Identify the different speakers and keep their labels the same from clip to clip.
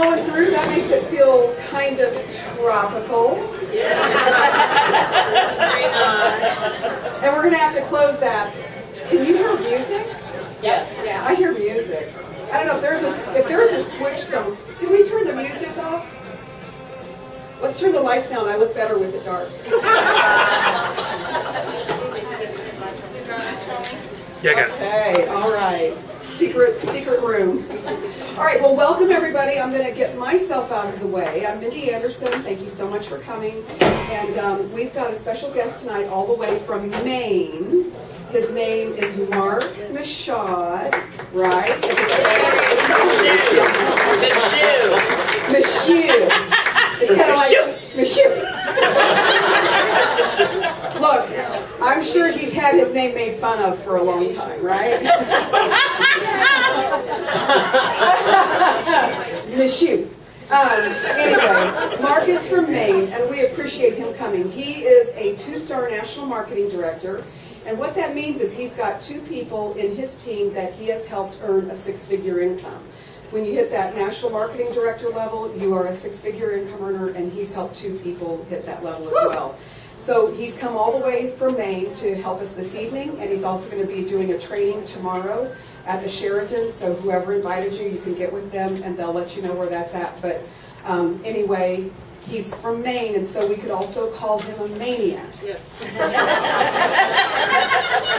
Speaker 1: blowing through. That makes it feel kind of tropical. And we're going to have to close that. Can you hear music?
Speaker 2: Yes.
Speaker 1: Yeah, I hear music. I don't know if there's a switch. So can we turn the music off? Let's turn the lights down. I look better with it dark.
Speaker 3: Yeah, I got it.
Speaker 1: Okay, all right. Secret room. All right, well, welcome everybody. I'm going to get myself out of the way. I'm Mindy Anderson. Thank you so much for coming. And we've got a special guest tonight all the way from Maine. His name is Michaud, right? Michaud. It's kind of like Michaud. Look, I'm sure he's had his name made fun of for a long time, right? Michaud. Anyway, Mark is from Maine, and we appreciate him coming. He is a 2-star national marketing director, and what that means is he's got 2 people in his team that he has helped earn a 6-figure income. When you hit that national marketing director level, you are a 6-figure income earner, and he's helped 2 people hit that level as well. So he's come all the way from Maine to help us this evening, and he's also going to be doing a training tomorrow at the Sheraton, so whoever invited you, you can get with them, and they'll let you know where that's at. But anyway, he's from Maine, and so we could also call him a maniac.
Speaker 2: Yes.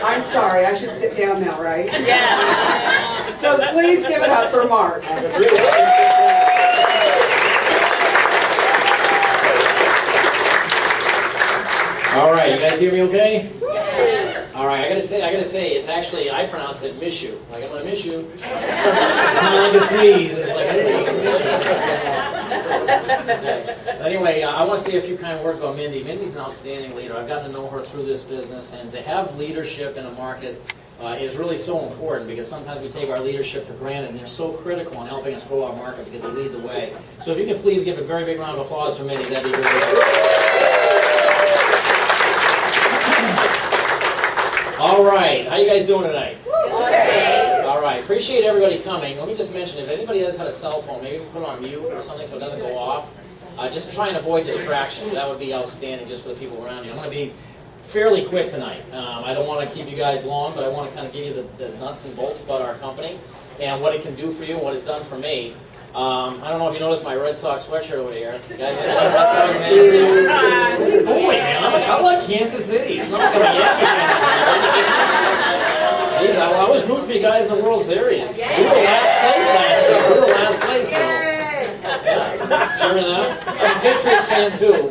Speaker 1: I'm sorry, I should sit down now, right?
Speaker 2: Yeah.
Speaker 1: So please give it up for Mark.
Speaker 4: All right, you guys hear me okay? Yeah. All right, I gotta say, it's actually, I pronounce it Michaud. Like, I'm gonna miss you. It's not like a sneeze. It's like, hey, okay. Anyway, I want to say a few kind words about Mindy. Mindy's an outstanding leader. I've gotten to know her through this business, and to have leadership in a market is really so important, because sometimes we take our leadership for granted, and they're so critical in helping us grow our market because they lead the way. So if you can please give a very big round of applause for Mindy, that'd be really good. All right, how you guys doing tonight?
Speaker 2: Okay.
Speaker 4: All right, appreciate everybody coming. Let me just mention, if anybody has had a cell phone, maybe put it on mute or something so it doesn't go off. Just to try and avoid distractions. That would be outstanding just for the people around you. I'm going to be fairly quick tonight. I don't want to keep you guys long, but I want to kind of give you the nuts and bolts about our company and what it can do for you and what it's done for me. I don't know if you noticed my Red Sox sweatshirt over here. You guys have Red Sox fans? Boy, man, I like Kansas City. It's not going to get me. I was rooting for you guys in the World Series. We were last place last year. We were last place. So. Yeah. Sure enough. I'm a Patriots fan too.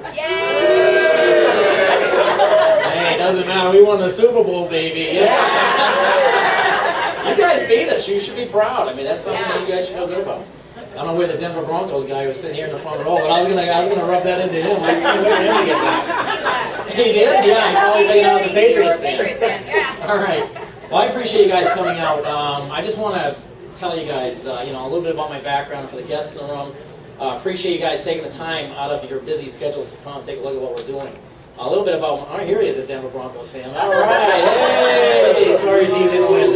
Speaker 4: Hey, it doesn't matter. We won the Super Bowl, baby. Yeah. You guys beat us. You should be proud. I mean, that's something that you guys should feel good about. I don't know where the Denver Broncos guy was sitting here in the front row, but I was gonna rub that into him. I was gonna get him to get back. He did? Yeah, he probably thinking I was a Patriots fan. All right. Well, I appreciate you guys coming out. I just want to tell you guys, a little bit about my background for the guests in the room. Appreciate you guys taking the time out of your busy schedules to come and take a look at what we're doing. A little bit about, here he is, the Denver Broncos fan. All right, hey, sorry team didn't win.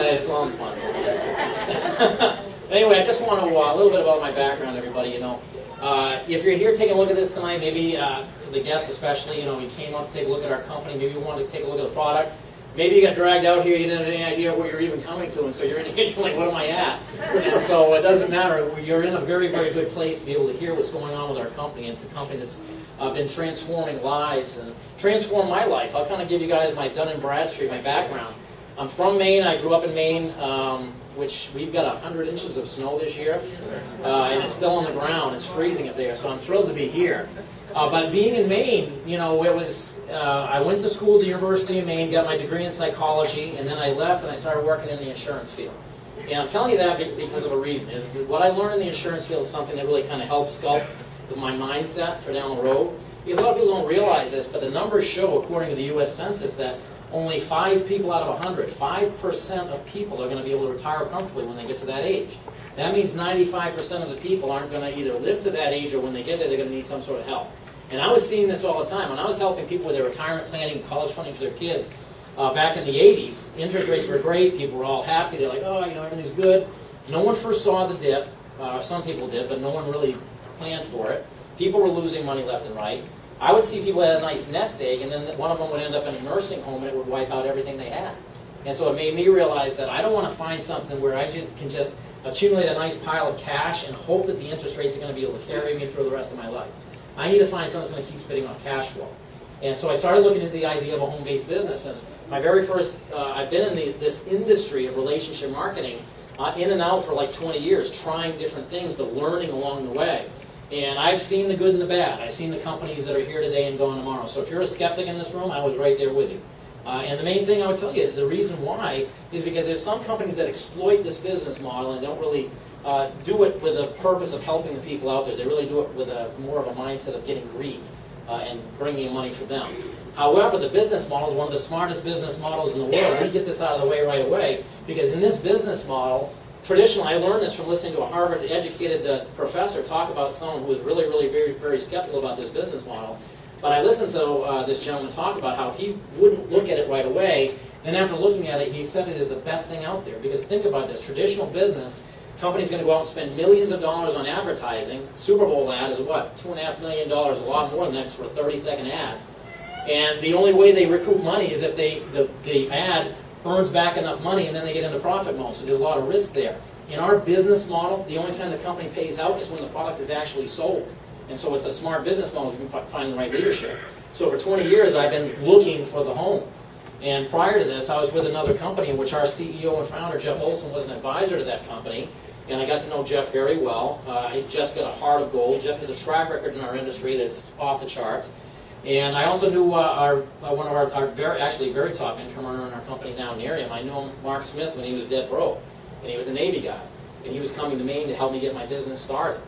Speaker 4: It's all fun. Anyway, I just want to, a little bit about my background, everybody. If you're here taking a look at this tonight, maybe for the guests especially, you came out to take a look at our company, maybe you wanted to take a look at the product. Maybe you got dragged out here, you didn't have any idea where you're even coming to, and so you're in here, you're like, what am I at? And so it doesn't matter. You're in a very, very good place to be able to hear what's going on with our company. It's a company that's been transforming lives and transformed my life. I'll kind of give you guys my Dun & Bradstreet, my background. I'm from Maine. I grew up in Maine, which we've got 100 inches of snow this year, and it's still on the ground. It's freezing up there, so I'm thrilled to be here. But being in Maine, it was, I went to school at the University of Maine, got my degree in psychology, and then I left and I started working in the insurance field. And I'm telling you that because of a reason. Is what I learned in the insurance field is something that really kind of helped sculpt my mindset for down the road. Because a lot of people don't realize this, but the numbers show, according to the U.S. Census, that only 5 people out of 100, 5% of people are going to be able to retire comfortably when they get to that age. That means 95% of the people aren't going to either live to that age, or when they get there, they're going to need some sort of help. And I was seeing this all the time. When I was helping people with their retirement planning, college funding for their kids, back in the 80s, interest rates were great, people were all happy, they're like, oh, everything's good. No one first saw the dip, some people did, but no one really planned for it. People were losing money left and right. I would see people had a nice nest egg, and then one of them would end up in a nursing home, and it would wipe out everything they had. And so it made me realize that I don't want to find something where I can just accumulate a nice pile of cash and hope that the interest rates are going to be able to carry me through the rest of my life. I need to find something that's going to keep spitting off cash flow. And so I started looking at the idea of a home-based business. And my very first, I've been in this industry of relationship marketing in and out for like 20 years, trying different things, but learning along the way. And I've seen the good and the bad. I've seen the companies that are here today and gone tomorrow. So if you're a skeptic in this room, I was right there with you. And the main thing I would tell you, the reason why, is because there's some companies that exploit this business model and don't really do it with a purpose of helping the people out there. They really do it with more of a mindset of getting greed and bringing in money for them. However, the business model is one of the smartest business models in the world. We get this out of the way right away, because in this business model, traditionally, I learned this from listening to a Harvard-educated professor talk about someone who was really, really very, very skeptical about this business model. But I listened to this gentleman talk about how he wouldn't look at it right away, and after looking at it, he accepted it as the best thing out there. Because think about this, traditional business, company's going to go out and spend millions of dollars on advertising. Super Bowl ad is what? $2.5 million, a lot more than that for a 30-second ad. And the only way they recoup money is if the ad earns back enough money and then they get into profit mode. So there's a lot of risk there. In our business model, the only time the company pays out is when the product is actually sold. And so it's a smart business model if you can find the right leadership. So for 20 years, I've been looking for the home. And prior to this, I was with another company in which our CEO and founder, Jeff Olson, was an advisor to that company. And I got to know Jeff very well. Jeff's got a heart of gold. Jeff has a track record in our industry that's off the charts. And I also knew one of our very top income earner in our company now, Nerium. I knew him, Mark Smith, when he was dead broke. And he was a Navy guy. And he was coming to Maine to help me get my business started.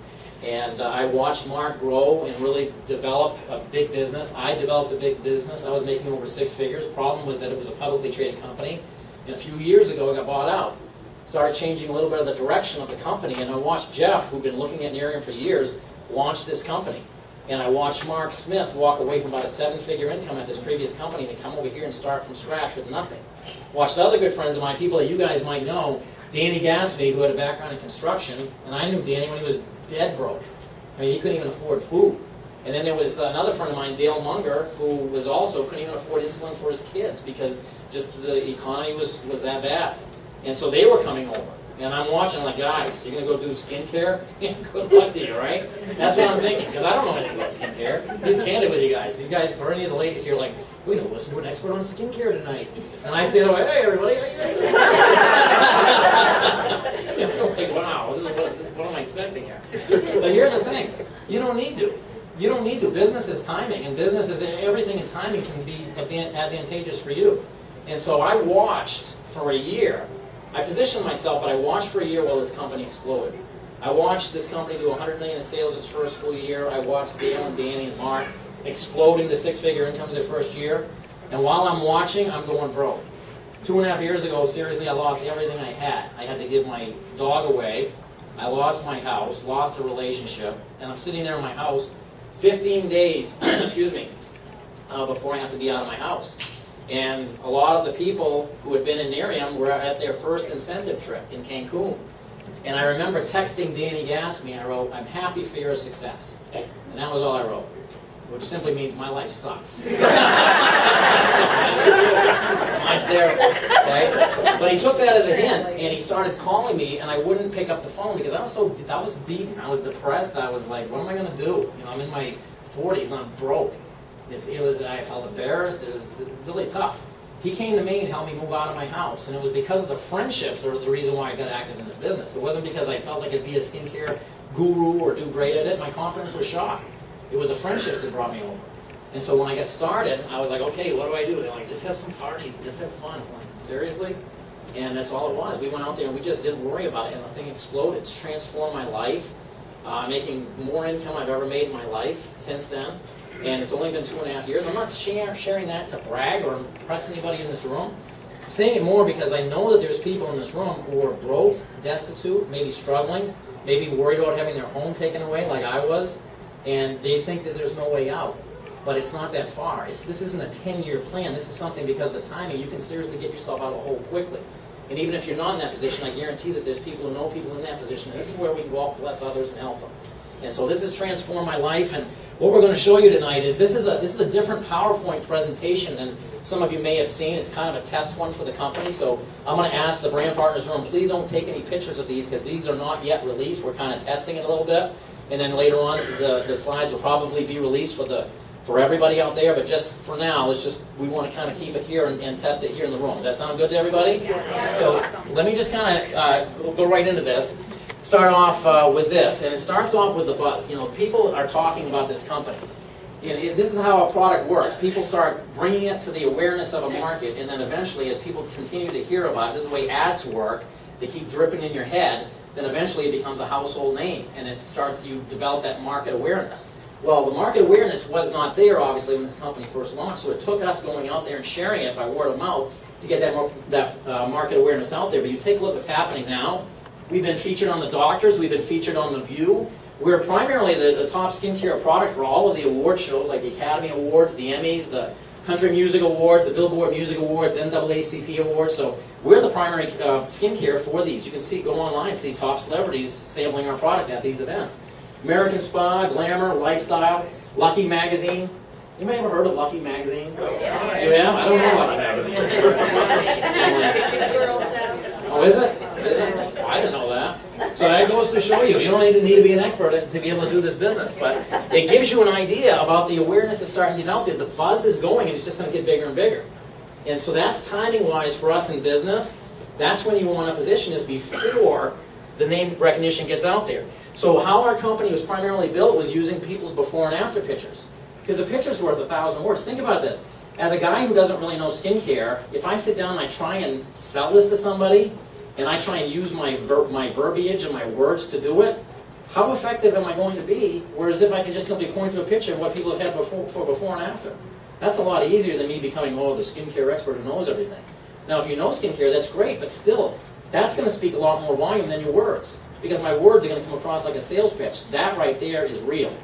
Speaker 4: And I watched Mark grow and really develop a big business. I developed a big business. I was making over 6 figures. Problem was that it was a publicly traded company. And a few years ago, it got bought out. Started changing a little bit of the direction of the company. And I watched Jeff, who'd been looking at Nerium for years, launch this company. And I watched Mark Smith walk away from about a 7-figure income at this previous company and come over here and start from scratch with nothing. Watched other good friends of mine, people that you guys might know, Danny Gatsby, who had a background in construction, and I knew Danny when he was dead broke. I mean, he couldn't even afford food. And then there was another friend of mine, Dale Munger, who was also couldn't even afford insulin for his kids because just the economy was that bad. And so they were coming over. And I'm watching like, guys, you're going to go do skincare? Good luck to you, right? That's what I'm thinking, because I don't know anything about skincare. Be candid with you guys. You guys, or any of the ladies here, like, we're going to listen to an expert on skincare tonight. And I stand away, hey, everybody. Like, wow, what am I expecting here? But here's the thing. You don't need to. You don't need to. Business is timing, and business is everything in timing can be advantageous for you. And so I watched for a year. I positioned myself, but I watched for a year while this company exploded. I watched this company do $100 million in sales its first full year. I watched Dale and Danny and Mark explode into 6-figure incomes their first year. And while I'm watching, I'm going broke. 2.5 years ago, seriously, I lost everything I had. I had to give my dog away. I lost my house, lost a relationship, and I'm sitting there in my house 15 days, excuse me, before I have to be out of my house. And a lot of the people who had been in Nerium were at their first incentive trip in Cancun. And I remember texting Danny Gatsby, I wrote, "I'm happy for your success." And that was all I wrote, which simply means my life sucks. Mine's terrible, okay? But he took that as a hint, and he started calling me, and I wouldn't pick up the phone because I was beaten, I was depressed, I was like, what am I going to do? You know, I'm in my 40s, and I'm broke. I felt embarrassed. It was really tough. He came to me and helped me move out of my house, and it was because of the friendships that were the reason why I got active in this business. It wasn't because I felt like I'd be a skincare guru or do great at it. My confidence was shot. It was the friendships that brought me over. And so when I got started, I was like, okay, what do I do? They're like, just have some parties, just have fun. I'm like, seriously? And that's all it was. We went out there and we just didn't worry about it, and the thing exploded. It's transformed my life. Making more income I've ever made in my life since then. And it's only been 2.5 years. I'm not sharing that to brag or impress anybody in this room. I'm saying it more because I know that there's people in this room who are broke, destitute, maybe struggling, maybe worried about having their home taken away like I was, and they think that there's no way out. but it's not that far. This isn't a 10-year plan. This is something, because of the timing, you can seriously get yourself out of a hole quickly. And even if you're not in that position, I guarantee that there's people who know people in that position. And this is where we can go out, bless others, and help them. And so this has transformed my life. And what we're going to show you tonight is this is a different PowerPoint presentation than some of you may have seen. It's kind of a test one for the company. So I'm going to ask the brand partners room, please don't take any pictures of these because these are not yet released. We're kind of testing it a little bit. And then later on, the slides will probably be released for everybody out there. But just for now, we want to kind of keep it here and test it here in the room. Does that sound good to everybody? Yeah. So let me just kind of go right into this. Start off with this, and it starts off with the buzz. You know, people are talking about this company. You know, this is how a product works. People start bringing it to the awareness of a market, and then eventually, as people continue to hear about it, this is the way ads work. They keep dripping in your head. Then eventually, it becomes a household name, and you develop that market awareness. Well, the market awareness was not there, obviously, when this company first launched. So it took us going out there and sharing it by word of mouth to get that market awareness out there. But you take a look at what's happening now. We've been featured on The Doctors. We've been featured on The View. We're primarily the top skincare product for all of the award shows, like the Academy Awards, the Emmys, the Country Music Awards, the Billboard Music Awards, NAACP Awards. So we're the primary skincare for these. You can go online and see top celebrities sampling our product at these events. American Spa, Glamour, Lifestyle, Lucky Magazine. Anybody ever heard of Lucky Magazine?
Speaker 2: Yeah.
Speaker 4: You have? I don't know Lucky Magazine. Oh, is it? I didn't know that. So that goes to show you. You don't need to be an expert to be able to do this business. But it gives you an idea about the awareness that's starting to get out there. The buzz is going, and it's just going to get bigger and bigger. And so that's timing-wise for us in business. That's when you want to position is before the name recognition gets out there. So how our company was primarily built was using people's before and after pictures. Because the picture's worth 1,000 words. Think about this. As a guy who doesn't really know skincare, if I sit down and I try and sell this to somebody, and I try and use my verbiage and my words to do it, how effective am I going to be? Whereas if I can just simply point to a picture of what people have had before and after. That's a lot easier than me becoming, the skincare expert who knows everything. Now, if you know skincare, that's great, but still, that's going to speak a lot more volume than your words. Because my words are going to come across like a sales pitch. That right there is real.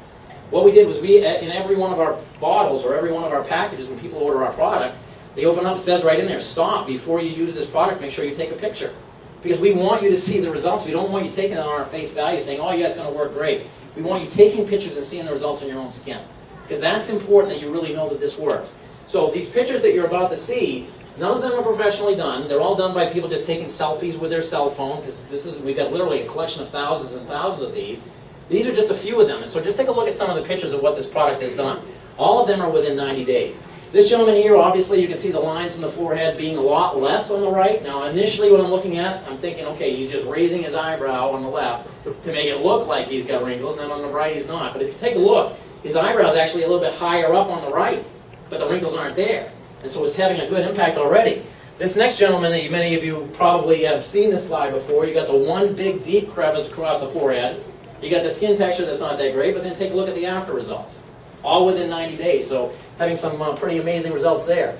Speaker 4: What we did was in every one of our bottles or every one of our packages, when people order our product, they open up, it says right in there, stop, before you use this product, make sure you take a picture. Because we want you to see the results. We don't want you taking it on our face value saying, oh yeah, it's going to work great. We want you taking pictures and seeing the results in your own skin. Because that's important that you really know that this works. So these pictures that you're about to see, none of them are professionally done. They're all done by people just taking selfies with their cell phone, because we've got literally a collection of thousands and thousands of these. These are just a few of them. And so just take a look at some of the pictures of what this product has done. All of them are within 90 days. This gentleman here, obviously, you can see the lines in the forehead being a lot less on the right. Now, initially, what I'm looking at, I'm thinking, okay, he's just raising his eyebrow on the left to make it look like he's got wrinkles, and then on the right, he's not. But if you take a look, his eyebrow is actually a little bit higher up on the right, but the wrinkles aren't there. And so it's having a good impact already. This next gentleman that many of you probably have seen this slide before, you got the one big deep crevice across the forehead. You got the skin texture that's not that great, but then take a look at the after results. All within 90 days, so having some pretty amazing results there.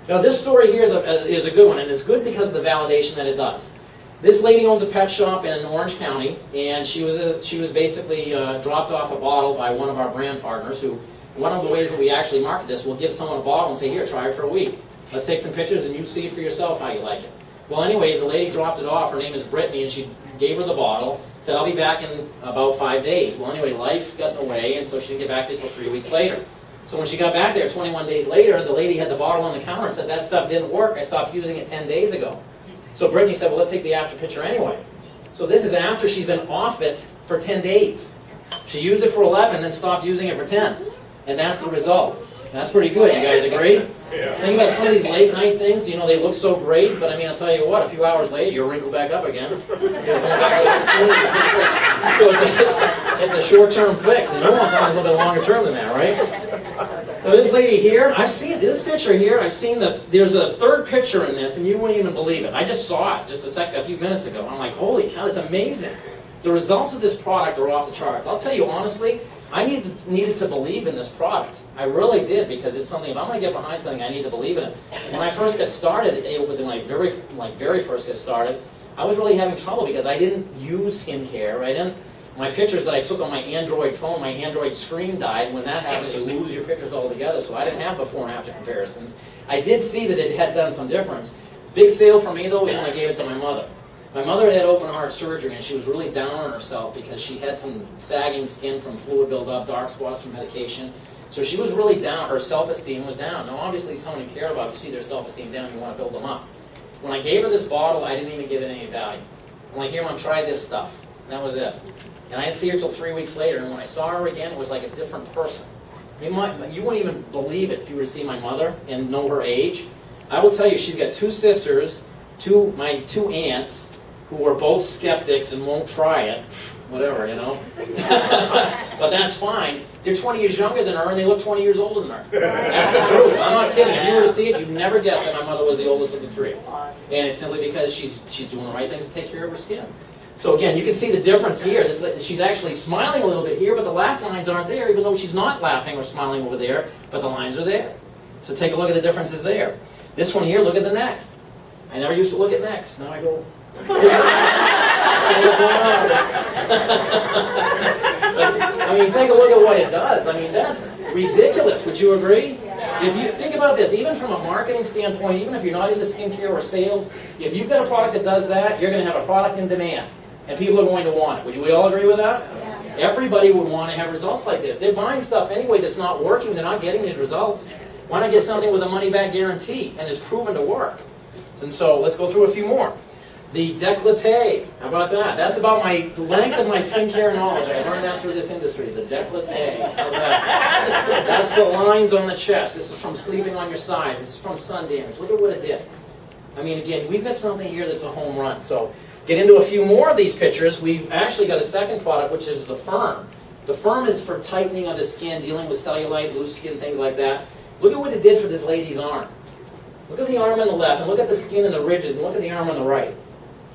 Speaker 4: Now this story here is a good one, and it's good because of the validation that it does. This lady owns a pet shop in Orange County, and she was basically dropped off a bottle by one of our brand partners who, one of the ways that we actually market this, we'll give someone a bottle and say, here, try it for a week. Let's take some pictures and you see for yourself how you like it. Well, anyway, the lady dropped it off. Her name is Brittany, and she gave her the bottle, said, I'll be back in about 5 days. Well, anyway, life got in the way, and so she didn't get back there until 3 weeks later. So when she got back there 21 days later, the lady had the bottle on the counter and said, that stuff didn't work. I stopped using it 10 days ago. So Brittany said, well, let's take the after picture anyway. So this is after she's been off it for 10 days. She used it for 11 and then stopped using it for 10. And that's the result. That's pretty good. You guys agree? Yeah. Think about some of these late night things. They look so great, but I mean, I'll tell you what, a few hours later, you'll wrinkle back up again. So it's a short-term fix, and you want something a little bit longer term than that, right? So this lady here, I've seen this picture here. I've seen there's a third picture in this, and you wouldn't even believe it. I just saw it just a few minutes ago. I'm like, holy cow, it's amazing. The results of this product are off the charts. I'll tell you honestly, I needed to believe in this product. I really did, because it's something, if I'm going to get behind something, I need to believe in it. When I first got started, when I very first got started, I was really having trouble because I didn't use skincare. My pictures that I took on my Android phone, my Android screen died. When that happens, you lose your pictures altogether. So I didn't have before and after comparisons. I did see that it had done some difference. Big sale for me, though, was when I gave it to my mother. My mother had open heart surgery, and she was really down on herself because she had some sagging skin from fluid buildup, dark spots from medication. So she was really down. Her self-esteem was down. Now, obviously, someone you care about, you see their self-esteem down, you want to build them up. When I gave her this bottle, I didn't even give it any value. I'm like, here, Mom, try this stuff. And that was it. And I didn't see her until 3 weeks later, and when I saw her again, it was like a different person. You wouldn't even believe it if you were to see my mother and know her age. I will tell you, she's got 2 sisters, my two aunts, who are both skeptics and won't try it. Whatever, you know. But that's fine. They're 20 years younger than her, and they look 20 years older than her. That's the truth. I'm not kidding. If you were to see it, you'd never guess that my mother was the oldest of the 3. And it's simply because she's doing the right things to take care of her skin. So again, you can see the difference here. She's actually smiling a little bit here, but the laugh lines aren't there, even though she's not laughing or smiling over there, but the lines are there. So take a look at the differences there. This one here, look at the neck. I never used to look at necks. Now I go... I mean, take a look at what it does. I mean, that's ridiculous. Would you agree? If you think about this, even from a marketing standpoint, even if you're not into skincare or sales, if you've got a product that does that, you're going to have a product in demand. And people are going to want it. Would we all agree with that? Yeah. Everybody would want to have results like this. They're buying stuff anyway that's not working. They're not getting these results. Why not get something with a money-back guarantee and is proven to work? And so let's go through a few more. The décolleté, how about that? That's about my length of my skincare knowledge. I learned that through this industry, the décolleté. How's that? That's the lines on the chest. This is from sleeping on your sides. This is from sun damage. Look at what it did. I mean, again, we've got something here that's a home run. So get into a few more of these pictures. We've actually got a second product, which is the Firm. The Firm is for tightening of the skin, dealing with cellulite, loose skin, things like that. Look at what it did for this lady's arm. Look at the arm on the left, and look at the skin and the ridges, and look at the arm on the right.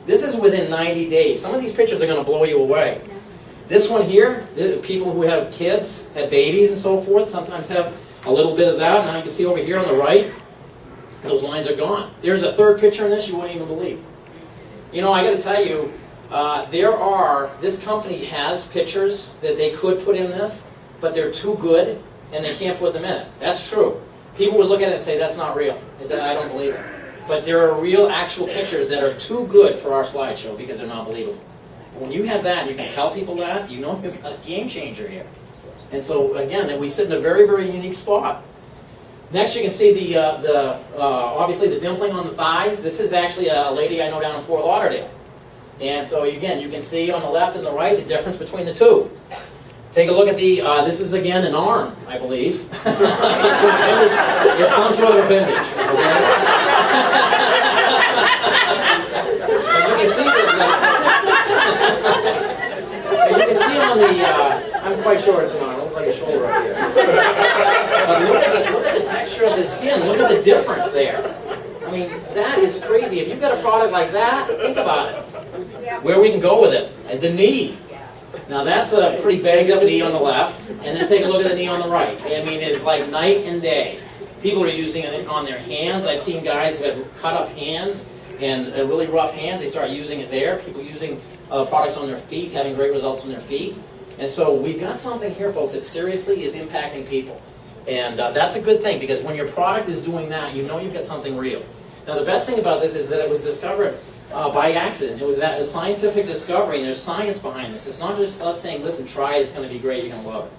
Speaker 4: This is within 90 days. Some of these pictures are going to blow you away. This one here, people who have kids, have babies and so forth, sometimes have a little bit of that. Now you can see over here on the right, those lines are gone. There's a third picture in this you wouldn't even believe. You know, I got to tell you, this company has pictures that they could put in this, but they're too good and they can't put them in it. That's true. People would look at it and say, that's not real. I don't believe it. But there are real, actual pictures that are too good for our slideshow because they're not believable. When you have that, and you can tell people that, you know you've got a game changer here. And so, again, we sit in a very, very unique spot. Next, you can see obviously the dimpling on the thighs. This is actually a lady I know down in Fort Lauderdale. And so, again, you can see on the left and the right the difference between the two. Take a look at this is again an arm, I believe. It's some sort of appendage. Okay? You can see on the, I'm quite sure it's an arm. It looks like a shoulder up here. But look at the texture of the skin. Look at the difference there. I mean, that is crazy. If you've got a product like that, think about it. Where we can go with it. The knee. Now that's a pretty banged up knee on the left, and then take a look at the knee on the right. I mean, it's like night and day. People are using it on their hands. I've seen guys who have cut up hands and really rough hands. They start using it there. People using products on their feet, having great results on their feet. And so we've got something here, folks, that seriously is impacting people. And that's a good thing, because when your product is doing that, you know you've got something real. Now the best thing about this is that it was discovered by accident. It was a scientific discovery, and there's science behind this. It's not just us saying, listen, try it, it's going to be great, you're going to love it.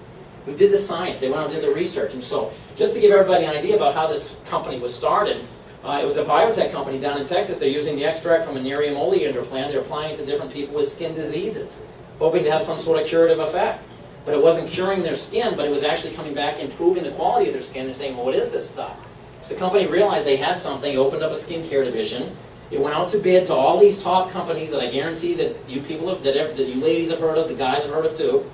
Speaker 4: We did the science. They went out and did the research. And so just to give everybody an idea about how this company was started, it was a biotech company down in Texas. They're using the extract from a Nerium oleander plant. They're applying it to different people with skin diseases, hoping to have some sort of curative effect. But it wasn't curing their skin, but it was actually coming back, improving the quality of their skin, and saying, well, what is this stuff? So the company realized they had something, opened up a skincare division. It went out to bid to all these top companies that I guarantee that you people have, that you ladies have heard of, the guys have heard of too,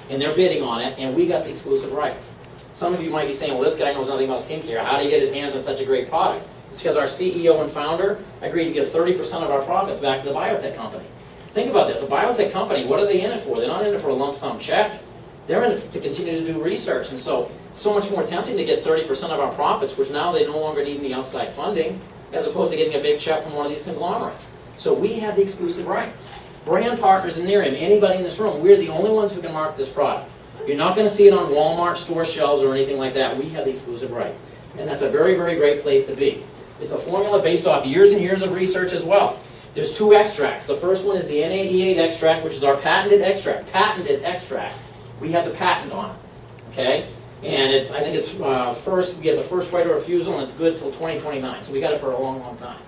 Speaker 4: and they're bidding on it, and we got the exclusive rights. Some of you might be saying, well, this guy knows nothing about skincare. How did he get his hands on such a great product? It's because our CEO and founder agreed to give 30% of our profits back to the biotech company. Think about this. A biotech company, what are they in it for? They're not in it for a lump sum check. They're in it to continue to do research. And so it's so much more tempting to get 30% of our profits, which now they no longer need any outside funding, as opposed to getting a big check from one of these conglomerates. So we have the exclusive rights. Brand partners in Nerium, anybody in this room, we're the only ones who can market this product. You're not going to see it on Walmart store shelves or anything like that. We have the exclusive rights. And that's a very, very great place to be. It's a formula based off years and years of research as well. There's 2 extracts. The first one is the NAE8 extract, which is our patented extract. Patented extract. We have the patent on it. Okay? And I think it's first, we have the first right of refusal, and it's good till 2029. So we got it for a long, long time.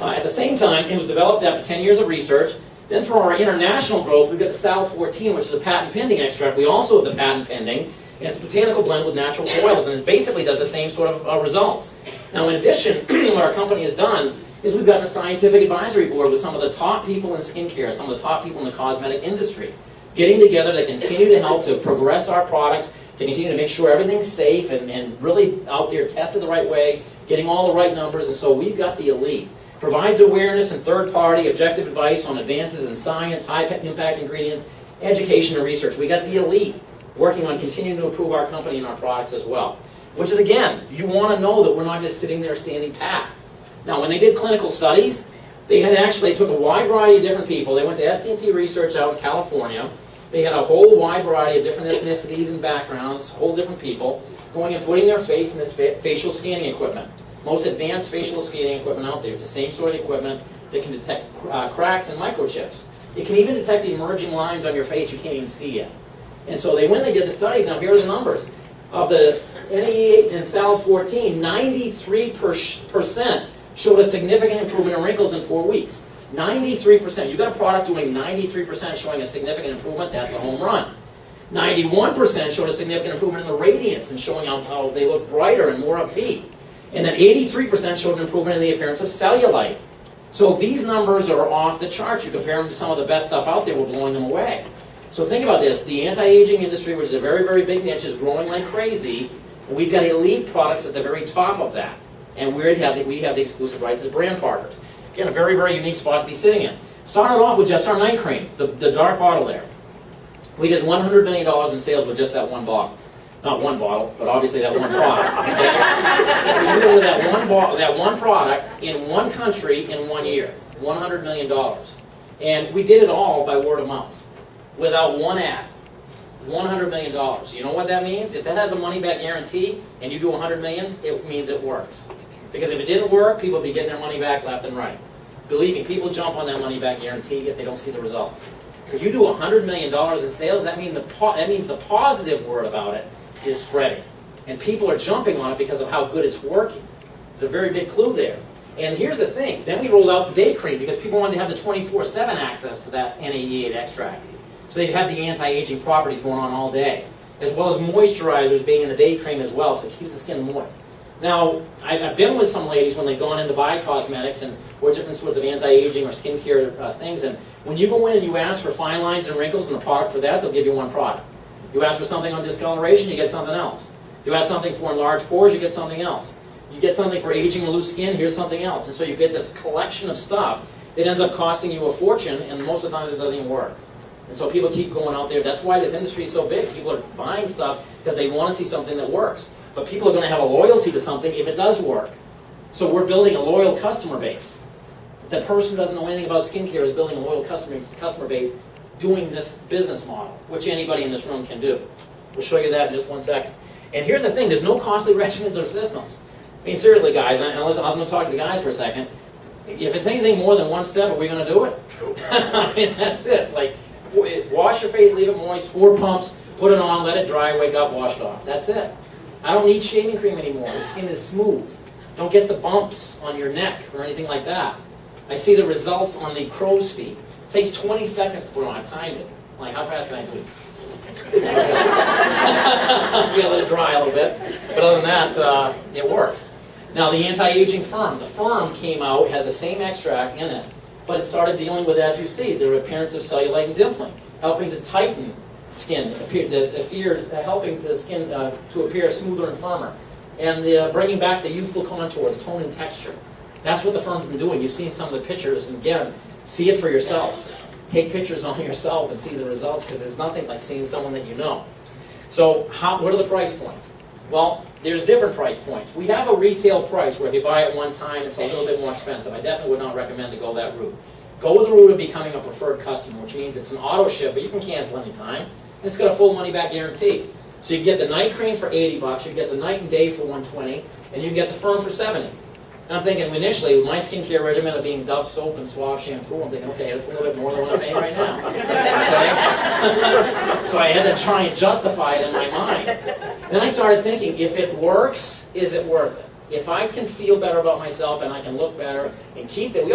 Speaker 4: At the same time, it was developed after 10 years of research. Then for our international growth, we've got the Sal 14, which is a patent pending extract. We also have the patent pending, and it's a botanical blend with natural oils, and it basically does the same sort of results. Now, in addition, what our company has done is we've gotten a scientific advisory board with some of the top people in skincare, some of the top people in the cosmetic industry, getting together to continue to help to progress our products, to continue to make sure everything's safe and really out there tested the right way, getting all the right numbers, and so we've got the elite. Provides awareness and third-party objective advice on advances in science, high-impact ingredients, education, and research. We got the elite working on continuing to improve our company and our products as well. Which is, again, you want to know that we're not just sitting there standing pat. Now, when they did clinical studies, they took a wide variety of different people. They went to ST&T Research out in California. They had a whole wide variety of different ethnicities and backgrounds, whole different people, going and putting their face in this facial scanning equipment. Most advanced facial scanning equipment out there. It's the same sort of equipment that can detect cracks and microchips. It can even detect the emerging lines on your face you can't even see yet. And so when they did the studies, now here are the numbers. Of the NAE8 and Sal 14, 93% showed a significant improvement in wrinkles in 4 weeks. 93%. You've got a product doing 93% showing a significant improvement, that's a home run. 91% showed a significant improvement in the radiance and showing how they look brighter and more upbeat. And then 83% showed an improvement in the appearance of cellulite. So these numbers are off the charts. You compare them to some of the best stuff out there, we're blowing them away. So think about this. The anti-aging industry, which is a very, very big niche, is growing like crazy. And we've got elite products at the very top of that. And we have the exclusive rights as brand partners. Again, a very, very unique spot to be sitting in. Started off with just our night cream, the dark bottle there. We did $100 million in sales with just that one bottle. Not one bottle, but obviously that one product. We did it with that one product in one country in 1 year. $100 million. And we did it all by word of mouth, without one ad. $100 million. You know what that means? If that has a money-back guarantee and you do $100 million, it means it works. Because if it didn't work, people would be getting their money back left and right. Believe me, people jump on that money-back guarantee if they don't see the results. If you do $100 million in sales, that means the positive word about it is spreading. And people are jumping on it because of how good it's working. It's a very big clue there. And here's the thing. Then we rolled out the day cream because people wanted to have the 24/7 access to that NAE8 extract. So they'd have the anti-aging properties going on all day, as well as moisturizers being in the day cream as well, so it keeps the skin moist. Now, I've been with some ladies when they've gone in to buy cosmetics or different sorts of anti-aging or skincare things, and when you go in and you ask for fine lines and wrinkles and a product for that, they'll give you one product. You ask for something on discoloration, you get something else. You ask something for enlarged pores, you get something else. You get something for aging or loose skin, here's something else. And so you get this collection of stuff that ends up costing you a fortune, and most of the times it doesn't even work. And so people keep going out there. That's why this industry is so big. People are buying stuff because they want to see something that works. But people are going to have a loyalty to something if it does work. So we're building a loyal customer base. The person who doesn't know anything about skincare is building a loyal customer base doing this business model, which anybody in this room can do. We'll show you that in just 1 second. And here's the thing. There's no costly regimens or systems. I mean, seriously, guys, and listen, I'm going to talk to the guys for a second. If it's anything more than one step, are we going to do it? I mean, that's it. It's like, wash your face, leave it moist, 4 pumps, put it on, let it dry, wake up, wash it off. That's it. I don't need shaving cream anymore. The skin is smooth. Don't get the bumps on your neck or anything like that. I see the results on the crow's feet. It takes 20 seconds to put on. I've timed it. Like, how fast can I do this? You gotta let it dry a little bit. But other than that, it works. Now, the anti-aging firm. The firm came out, has the same extract in it, but it started dealing with, as you see, the appearance of cellulite and dimpling, helping to tighten skin, helping the skin to appear smoother and firmer, and bringing back the youthful contour, the tone and texture. That's what the firm's been doing. You've seen some of the pictures, and again, see it for yourself. Take pictures on yourself and see the results, because there's nothing like seeing someone that you know. So what are the price points? Well, there's different price points. We have a retail price where if you buy it one time, it's a little bit more expensive. I definitely would not recommend to go that route. Go the route of becoming a preferred customer, which means it's an auto ship, but you can cancel anytime. And it's got a full money back guarantee. So you can get the night cream for $80, you can get the night and day for $120, and you can get the firm for $70. And I'm thinking initially, with my skincare regimen of being Dove soap and Suave shampoo, I'm thinking, okay, that's a little bit more than what I'm paying right now. Okay? So I had to try and justify it in my mind. Then I started thinking, if it works, is it worth it? If I can feel better about myself and I can look better and keep it,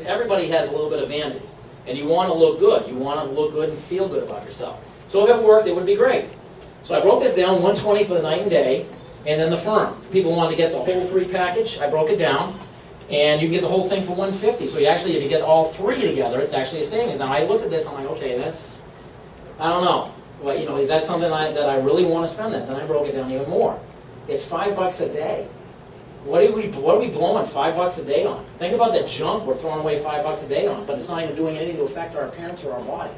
Speaker 4: everybody has a little bit of vanity. And you want to look good. You want to look good and feel good about yourself. So if it worked, it would be great. So I broke this down, $120 for the night and day, and then the firm. If people wanted to get the whole 3 package, I broke it down, and you can get the whole thing for $150. So you actually, if you get all 3 together, it's actually a savings. Now I look at this, I'm like, okay, that's, I don't know. Well, is that something that I really want to spend that? Then I broke it down even more. It's $5 a day. What are we blowing $5 a day on? Think about the junk we're throwing away $5 a day on, but it's not even doing anything to affect our appearance or our body.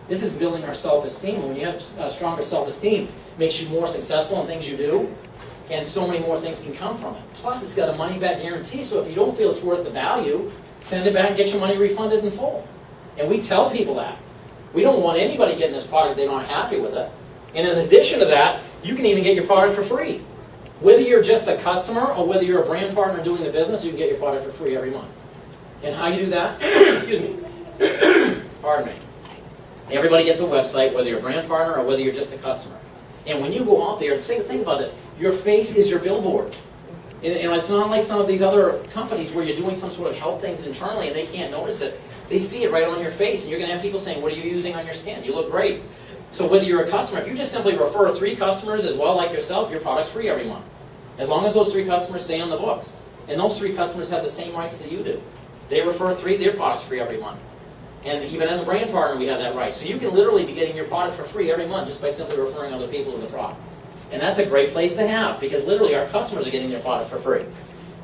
Speaker 4: This is building our self-esteem. When you have a stronger self-esteem, it makes you more successful in things you do, and so many more things can come from it. Plus, it's got a money-back guarantee, so if you don't feel it's worth the value, send it back and get your money refunded in full. And we tell people that. We don't want anybody getting this product if they're not happy with it. And in addition to that, you can even get your product for free. Whether you're just a customer or whether you're a brand partner doing the business, you can get your product for free every month. And how you do that? Excuse me. Pardon me. Everybody gets a website, whether you're a brand partner or whether you're just a customer. And when you go out there, think about this. Your face is your billboard. And it's not like some of these other companies where you're doing some sort of health things internally and they can't notice it. They see it right on your face, and you're going to have people saying, what are you using on your skin? You look great. So whether you're a customer, if you just simply refer 3 customers as well like yourself, your product's free every month. As long as those 3 customers stay on the books. And those 3 customers have the same rights that you do. They refer 3, their product's free every month. And even as a brand partner, we have that right. So you can literally be getting your product for free every month just by simply referring other people to the product. And that's a great place to have, because literally our customers are getting their product for free.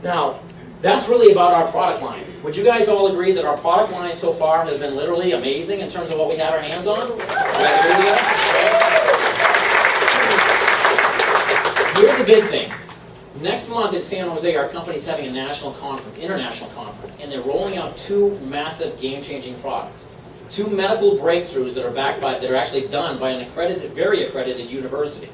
Speaker 4: Now, that's really about our product line. Would you guys all agree that our product line so far has been literally amazing in terms of what we have our hands on? Would you agree with that? Here's the big thing. Next month in San Jose, our company's having a national conference, international conference, and they're rolling out 2 massive game-changing products. 2 medical breakthroughs that are actually done by an very accredited university.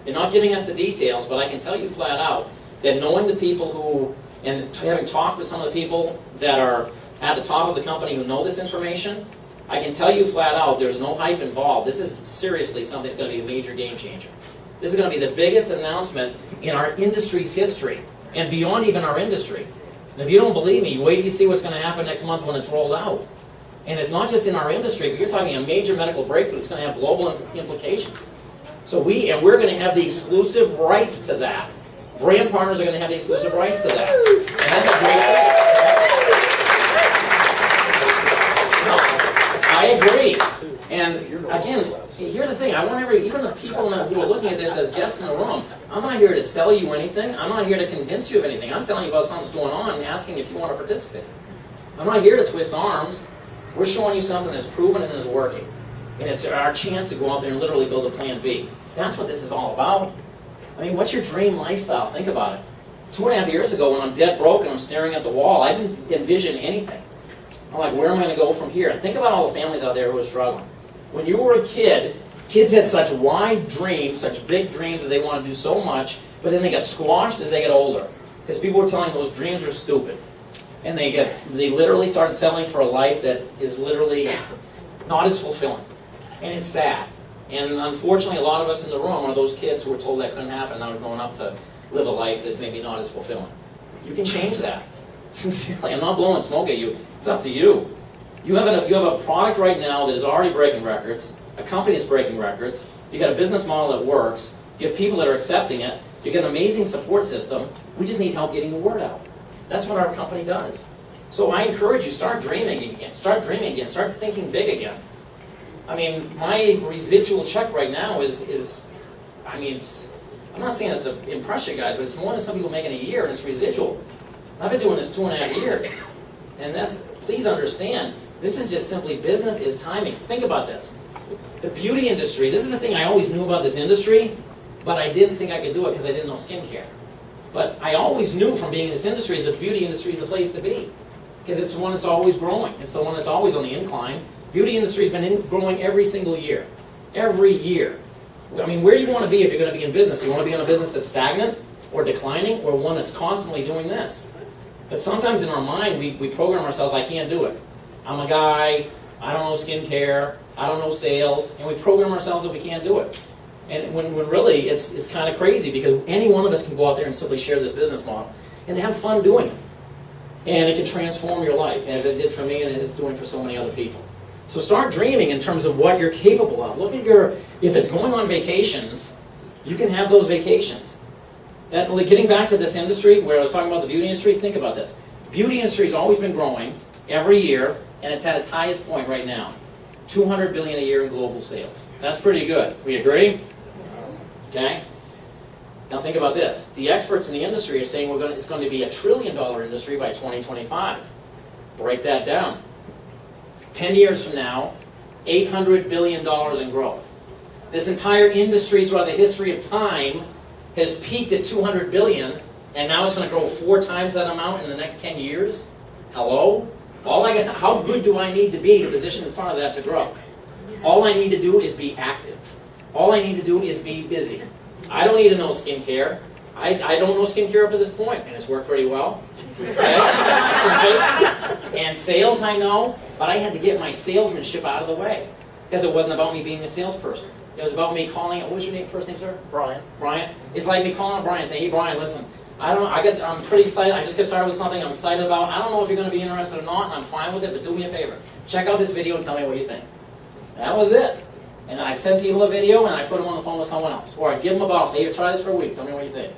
Speaker 4: They're not giving us the details, but I can tell you flat out that knowing the people who, and having talked with some of the people that are at the top of the company who know this information, I can tell you flat out there's no hype involved. This is seriously something that's going to be a major game changer. This is going to be the biggest announcement in our industry's history, and beyond even our industry. And if you don't believe me, wait till you see what's going to happen next month when it's rolled out. And it's not just in our industry, but you're talking a major medical breakthrough. It's going to have global implications. So we're going to have the exclusive rights to that. Brand partners are going to have the exclusive rights to that. And that's a great thing. No, I agree. And again, here's the thing. I want even the people who are looking at this as guests in the room, I'm not here to sell you anything. I'm not here to convince you of anything. I'm telling you about something that's going on and asking if you want to participate. I'm not here to twist arms. We're showing you something that's proven and is working. And it's our chance to go out there and literally build a plan B. That's what this is all about. I mean, what's your dream lifestyle? Think about it. 2.5 years ago, when I'm dead broke and I'm staring at the wall, I didn't envision anything. I'm like, where am I going to go from here? And think about all the families out there who are struggling. When you were a kid, kids had such wide dreams, such big dreams that they want to do so much, but then they get squashed as they get older. Because people were telling them those dreams are stupid. And they literally started settling for a life that is literally not as fulfilling. And it's sad. And unfortunately, a lot of us in the room are those kids who were told that couldn't happen. Now we're going up to live a life that's maybe not as fulfilling. You can change that. Sincerely, I'm not blowing smoke at you. It's up to you. You have a product right now that is already breaking records. A company that's breaking records. You got a business model that works. You have people that are accepting it. You got an amazing support system. We just need help getting the word out. That's what our company does. So I encourage you, start dreaming again. Start dreaming again. Start thinking big again. I mean, my residual check right now is I'm not saying it's to impress you guys, but it's more than some people make in a year, and it's residual. I've been doing this 2.5 years. And please understand, this is just simply business is timing. Think about this. The beauty industry, this is the thing I always knew about this industry, but I didn't think I could do it because I didn't know skincare. But I always knew from being in this industry, the beauty industry is the place to be. because it's the one that's always growing. It's the one that's always on the incline. Beauty industry's been growing every single year. Every year. I mean, where do you want to be if you're going to be in business? You want to be in a business that's stagnant or declining, or one that's constantly doing this? But sometimes in our mind, we program ourselves, I can't do it. I'm a guy, I don't know skincare, I don't know sales, and we program ourselves that we can't do it. And when really, it's kind of crazy, because any one of us can go out there and simply share this business model and have fun doing it. And it can transform your life, as it did for me and it's doing for so many other people. So start dreaming in terms of what you're capable of. Look at if it's going on vacations, you can have those vacations. And getting back to this industry, where I was talking about the beauty industry, think about this. Beauty industry has always been growing every year, and it's at its highest point right now. $200 billion a year in global sales. That's pretty good. We agree? Okay? Now think about this. The experts in the industry are saying it's going to be $1 trillion industry by 2025. Break that down. 10 years from now, $800 billion in growth. This entire industry throughout the history of time has peaked at $200 billion, and now it's going to grow 4 times that amount in the next 10 years? Hello? How good do I need to be to position in front of that to grow? All I need to do is be active. All I need to do is be busy. I don't need to know skincare. I don't know skincare up to this point, and it's worked pretty well. Right? Right? And sales I know, but I had to get my salesmanship out of the way, because it wasn't about me being a salesperson. It was about me calling, what was your name, first name, sir?
Speaker 3: Brian.
Speaker 4: Brian. It's like me calling up Brian and saying, hey Brian, listen, I'm pretty excited, I just got started with something I'm excited about. I don't know if you're going to be interested or not, and I'm fine with it, but do me a favor. Check out this video and tell me what you think. That was it. And then I send people a video and I put them on the phone with someone else. Or I'd give them a bottle, say, here, try this for a week, tell me what you think.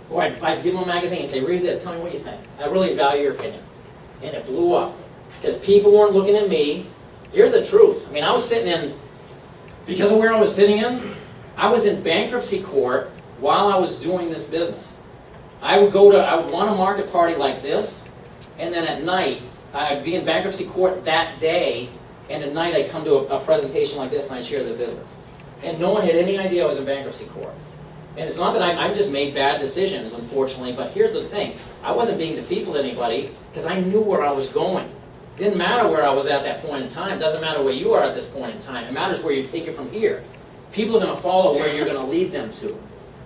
Speaker 4: Or I'd give them a magazine and say, read this, tell me what you think. I really value your opinion. And it blew up. Because people weren't looking at me. Here's the truth. I mean, I was sitting in, because of where I was sitting in, I was in bankruptcy court while I was doing this business. I would run a market party like this, and then at night, I'd be in bankruptcy court that day, and at night I'd come to a presentation like this and I'd share the business. And no one had any idea I was in bankruptcy court. And it's not that I just made bad decisions, unfortunately, but here's the thing. I wasn't being deceitful to anybody because I knew where I was going. Didn't matter where I was at that point in time. Doesn't matter where you are at this point in time. It matters where you take it from here. People are going to follow where you're going to lead them to.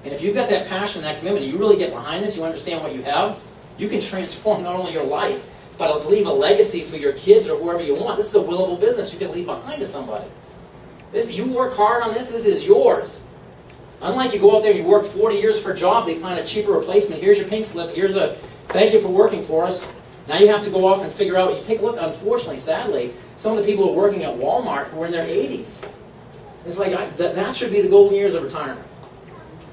Speaker 4: And if you've got that passion, that commitment, you really get behind this, you understand what you have, you can transform not only your life, but leave a legacy for your kids or whoever you want. This is a willable business you can leave behind to somebody. You work hard on this is yours. Unlike you go out there and you work 40 years for a job, they find a cheaper replacement. Here's your pink slip. Here's a thank you for working for us. Now you have to go off and figure out. You take a look, unfortunately, sadly, some of the people who are working at Walmart who are in their 80s. It's like, that should be the golden years of retirement.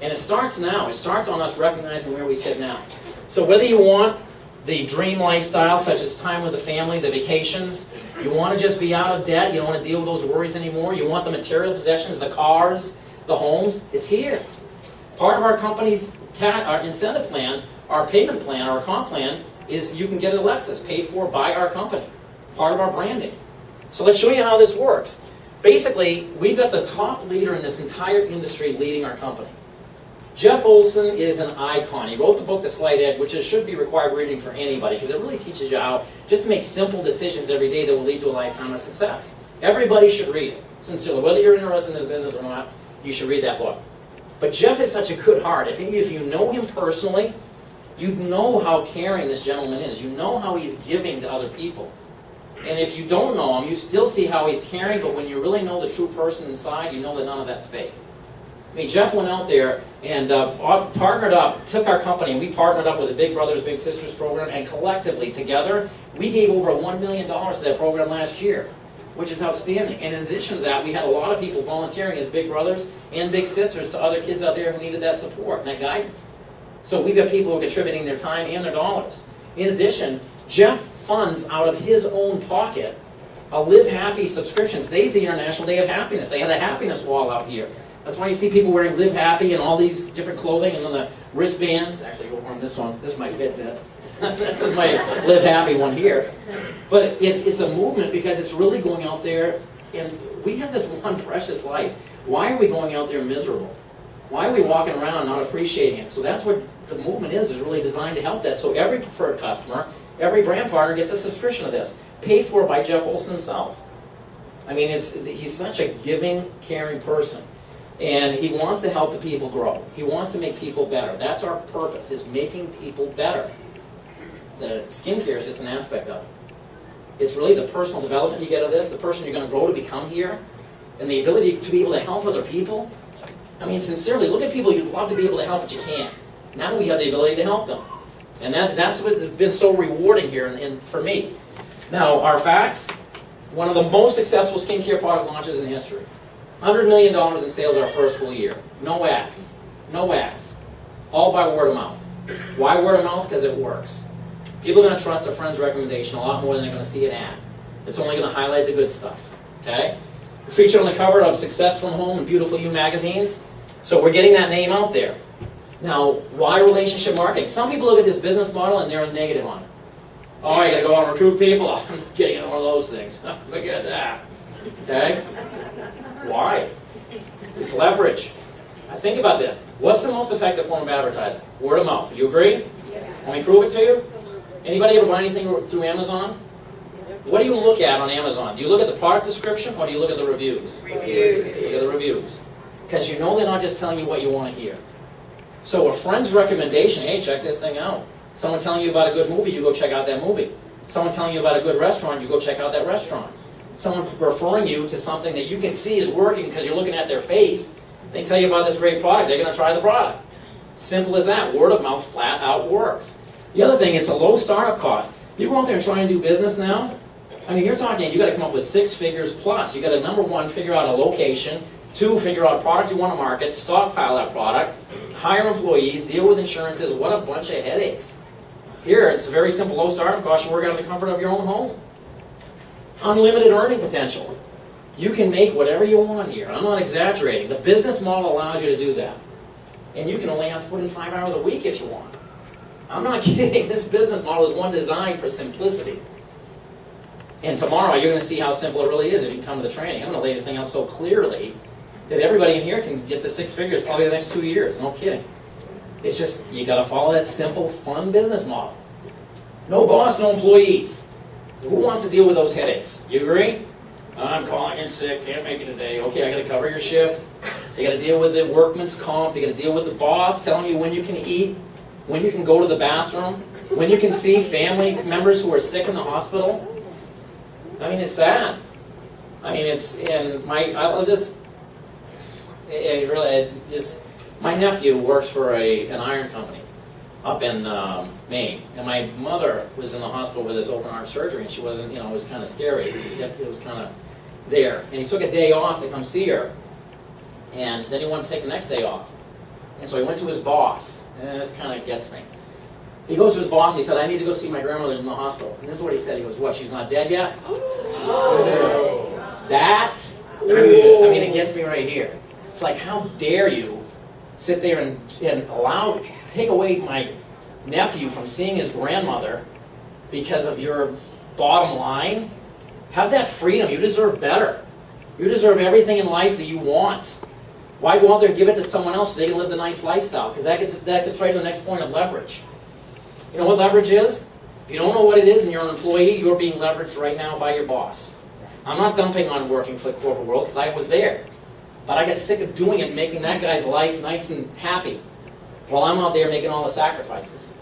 Speaker 4: And it starts now. It starts on us recognizing where we sit now. So whether you want the dream lifestyle, such as time with the family, the vacations, you want to just be out of debt, you don't want to deal with those worries anymore, you want the material possessions, the cars, the homes, it's here. Part of our company's our incentive plan, our payment plan, our comp plan, is you can get a Lexus paid for by our company. Part of our branding. So let's show you how this works. Basically, we've got the top leader in this entire industry leading our company. Jeff Olson is an icon. He wrote the book, The Slight Edge, which should be required reading for anybody because it really teaches you how just to make simple decisions every day that will lead to a lifetime of success. Everybody should read it, sincerely. Whether you're interested in this business or not, you should read that book. But Jeff is such a good heart. If you know him personally, you know how caring this gentleman is. You know how he's giving to other people. And if you don't know him, you still see how he's caring, but when you really know the true person inside, you know that none of that's fake. I mean, Jeff went out there and partnered up, took our company, and we partnered up with the Big Brothers Big Sisters program, and collectively, together, we gave over $1 million to that program last year, which is outstanding. And in addition to that, we had a lot of people volunteering as Big Brothers and Big Sisters to other kids out there who needed that support and that guidance. So we've got people who are contributing their time and their dollars. In addition, Jeff funds out of his own pocket a Live Happy subscription. Today's the International Day of Happiness. They have a happiness wall out here. That's why you see people wearing Live Happy and all these different clothing and then the wristbands. Actually, you'll warm this one. This is my Fitbit. This is my Live Happy one here. But it's a movement because it's really going out there, and we have this one precious life. Why are we going out there miserable? Why are we walking around not appreciating it? So that's what the movement is really designed to help that. So every preferred customer Every brand partner gets a subscription to this, paid for by Jeff Olson himself. I mean, he's such a giving, caring person. And he wants to help the people grow. He wants to make people better. That's our purpose, is making people better. The skincare is just an aspect of it. It's really the personal development you get out of this, the person you're going to grow to become here, and the ability to be able to help other people. I mean, sincerely, look at people you'd love to be able to help, but you can't. Now we have the ability to help them. And that's what's been so rewarding here and for me. Now, our facts, one of the most successful skincare product launches in history. $100 million in sales our first full year. No ads. No ads. All by word of mouth. Why word of mouth? Because it works. People are going to trust a friend's recommendation a lot more than they're going to see an ad. It's only going to highlight the good stuff. Okay? We're featured on the cover of Successful Home and Beautiful You magazines. So we're getting that name out there. Now, why relationship marketing? Some people look at this business model and they're negative on it. Oh, I got to go out and recruit people? Oh, I'm not getting into one of those things. Forget that. Okay? Why? It's leverage. Now think about this. What's the most effective form of advertising? Word of mouth. You agree?
Speaker 2: Yes.
Speaker 4: Let me prove it to you. Anybody ever buy anything through Amazon? What do you look at on Amazon? Do you look at the product description or do you look at the reviews?
Speaker 2: Reviews.
Speaker 4: You look at the reviews. Because you know they're not just telling you what you want to hear. So a friend's recommendation, hey, check this thing out. Someone telling you about a good movie, you go check out that movie. Someone telling you about a good restaurant, you go check out that restaurant. Someone referring you to something that you can see is working because you're looking at their face, they tell you about this great product, they're going to try the product. Simple as that. Word of mouth flat out works. The other thing, it's a low startup cost. You go out there and try and do business now, I mean, you're talking, you got to come up with 6 figures plus. You got to, number one, figure out a location. 2, figure out a product you want to market, stockpile that product, hire employees, deal with insurances. What a bunch of headaches. Here, it's a very simple low startup cost. You work out of the comfort of your own home. Unlimited earning potential. You can make whatever you want here. I'm not exaggerating. The business model allows you to do that. And you can only have to put in 5 hours a week if you want. I'm not kidding. This business model is one designed for simplicity. And tomorrow, you're going to see how simple it really is if you come to the training. I'm going to lay this thing out so clearly that everybody in here can get to 6 figures probably the next 2 years. No kidding. It's just, you got to follow that simple, fun business model. No boss, no employees. Who wants to deal with those headaches? You agree? I'm calling in sick, can't make it today. Okay, I got to cover your shift. You got to deal with the workman's comp. You got to deal with the boss telling you when you can eat, when you can go to the bathroom, when you can see family members who are sick in the hospital. I mean, it's sad. I mean, it's, and my nephew works for an iron company up in Maine, and my mother was in the hospital with his open heart surgery, and she wasn't, it was kind of scary. It was kind of there. And he took a day off to come see her, and then he wanted to take the next day off. And so he went to his boss, and this kind of gets me. He goes to his boss, he said, I need to go see my grandmother in the hospital. And this is what he said. He goes, what, she's not dead yet? Oh. That, I mean, it gets me right here. It's like, how dare you sit there and take away my nephew from seeing his grandmother because of your bottom line? Have that freedom. You deserve better. You deserve everything in life that you want. Why go out there and give it to someone else so they can live the nice lifestyle? Because that gets right to the next point of leverage. You know what leverage is? If you don't know what it is and you're an employee, you're being leveraged right now by your boss. I'm not dumping on working for the corporate world because I was there. But I got sick of doing it and making that guy's life nice and happy while I'm out there making all the sacrifices.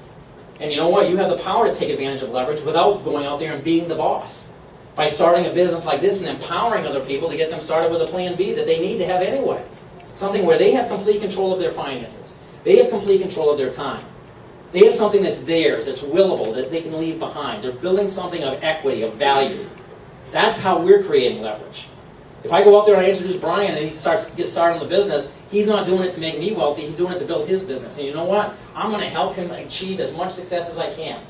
Speaker 4: And you know what? You have the power to take advantage of leverage without going out there and being the boss. By starting a business like this and empowering other people to get them started with a plan B that they need to have anyway. Something where they have complete control of their finances. They have complete control of their time. They have something that's theirs, that's willable, that they can leave behind. They're building something of equity, of value. That's how we're creating leverage. If I go out there and I introduce Brian and he gets started in the business, he's not doing it to make me wealthy, he's doing it to build his business. And you know what? I'm going to help him achieve as much success as I can.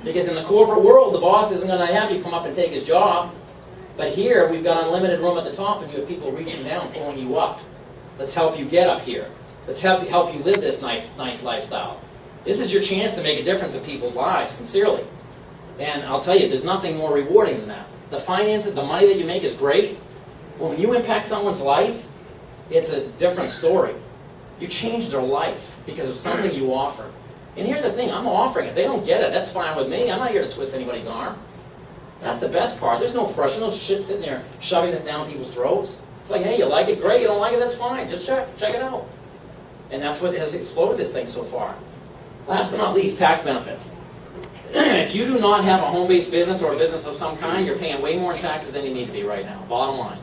Speaker 4: Because in the corporate world, the boss isn't going to have you come up and take his job. But here, we've got unlimited room at the top and you have people reaching down, pulling you up. Let's help you get up here. Let's help you live this nice lifestyle. This is your chance to make a difference in people's lives, sincerely. And I'll tell you, there's nothing more rewarding than that. The finances, the money that you make is great. But when you impact someone's life, it's a different story. You change their life because of something you offer. And here's the thing, I'm offering it. They don't get it, that's fine with me. I'm not here to twist anybody's arm. That's the best part. There's no pressure, no shit sitting there shoving this down people's throats. It's like, hey, you like it, great. You don't like it, that's fine. Just check it out. And that's what has exploded this thing so far. Last but not least, tax benefits. If you do not have a home-based business or a business of some kind, you're paying way more in taxes than you need to be right now, bottom line.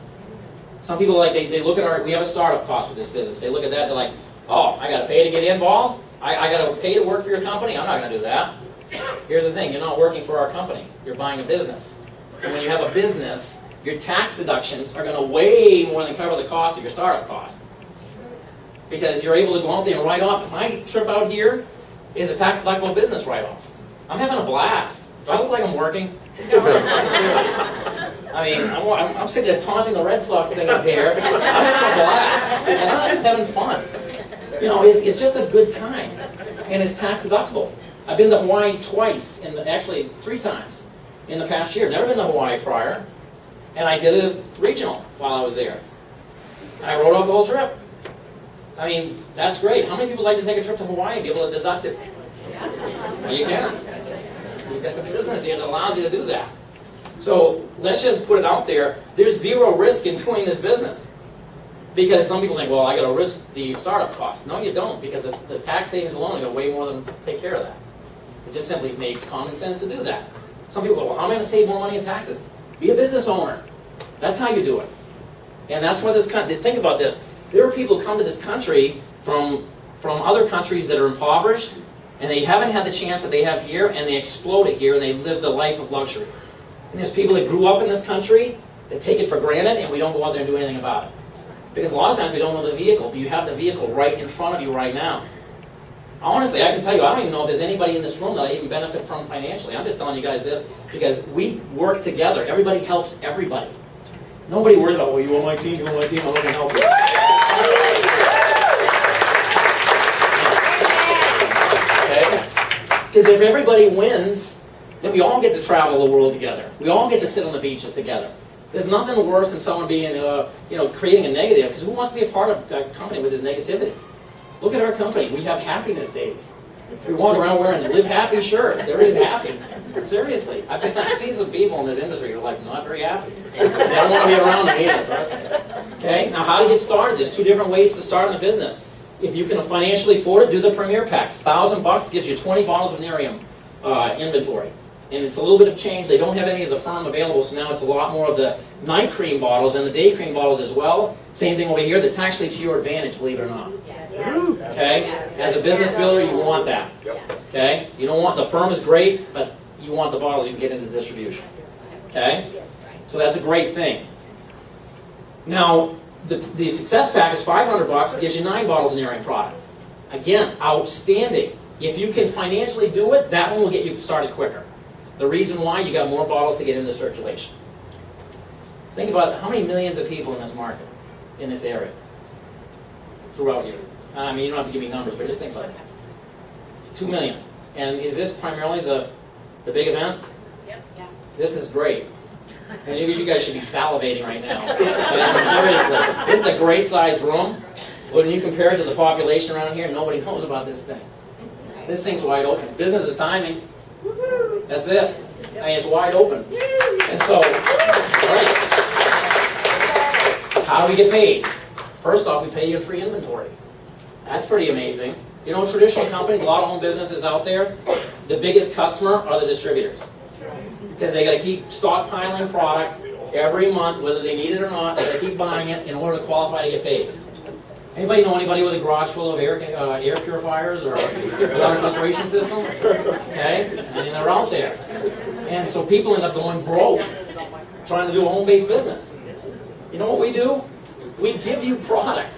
Speaker 4: Some people, like, they look at we have a startup cost with this business. They look at that, they're like, oh, I got to pay to get involved? I got to pay to work for your company? I'm not going to do that. Here's the thing, you're not working for our company. You're buying a business. And when you have a business, your tax deductions are going to way more than cover the cost of your startup cost. Because you're able to go out there and write off. My trip out here is a tax-deductible business write-off. I'm having a blast. Do I look like I'm working? I mean, I'm sitting there taunting the Red Sox thing up here. I'm having a blast. And I'm just having fun. You know, it's just a good time. And it's tax-deductible. I've been to Hawaii twice, actually 3 times in the past year. Never been to Hawaii prior. And I did a regional while I was there. I wrote off the whole trip. I mean, that's great. How many people like to take a trip to Hawaii and be able to deduct it? Well, you can. You've got a business here that allows you to do that. So let's just put it out there. There's zero risk in doing this business. Because some people think, well, I got to risk the startup cost. No, you don't, because the tax savings alone are going to way more than take care of that. It just simply makes common sense to do that. Some people go, well, how am I going to save more money in taxes? Be a business owner. That's how you do it. And that's why think about this. There are people who come to this country from other countries that are impoverished, and they haven't had the chance that they have here, and they exploded here, and they lived a life of luxury. And there's people that grew up in this country that take it for granted, and we don't go out there and do anything about it. Because a lot of times we don't know the vehicle, but you have the vehicle right in front of you right now. Honestly, I can tell you, I don't even know if there's anybody in this room that I even benefit from financially. I'm just telling you guys this because we work together. Everybody helps everybody. Nobody worries about, well, you on my team, I'm not going to help you. Okay? Because if everybody wins, then we all get to travel the world together. We all get to sit on the beaches together. There's nothing worse than someone being, creating a negative, because who wants to be a part of a company with this negativity? Look at our company. We have happiness days. We walk around wearing live happy shirts. Everybody's happy. Seriously. I've seen some people in this industry who are like not very happy. They don't want to be around them either, trust me. Okay? Now how to get started? There's 2 different ways to start in a business. If you can financially afford it, do the Premier Packs. $1,000 gives you 20 bottles of Nerium inventory. And it's a little bit of change. They don't have any of the firm available, so now it's a lot more of the night cream bottles and the day cream bottles as well. Same thing over here. That's actually to your advantage, believe it or not. Okay? As a business builder, you want that. Okay? You don't want, the firm is great, but you want the bottles you can get into distribution. Okay? So that's a great thing. Now, the Success Pack is $500. It gives you 9 bottles of Nerium product. Again, outstanding. If you can financially do it, that one will get you started quicker. The reason why, you got more bottles to get into circulation. Think about how many millions of people in this market, in this area, throughout here. I mean, you don't have to give me numbers, but just think about this. 2 million. And is this primarily the big event?
Speaker 2: Yep. Yeah.
Speaker 4: This is great. And you guys should be salivating right now. Seriously. This is a great sized room. When you compare it to the population around here, nobody knows about this thing. This thing's wide open. Business is timing. That's it. I mean, it's wide open. And so, right. How do we get paid? First off, we pay you in free inventory. That's pretty amazing. You know, traditional companies, a lot of home businesses out there, the biggest customer are the distributors. Because they got to keep stockpiling product every month, whether they need it or not. They got to keep buying it in order to qualify to get paid. Anybody know anybody with a garage full of air purifiers or other filtration systems? Okay? I mean, they're out there. And so people end up going broke trying to do a home-based business. You know what we do? We give you product.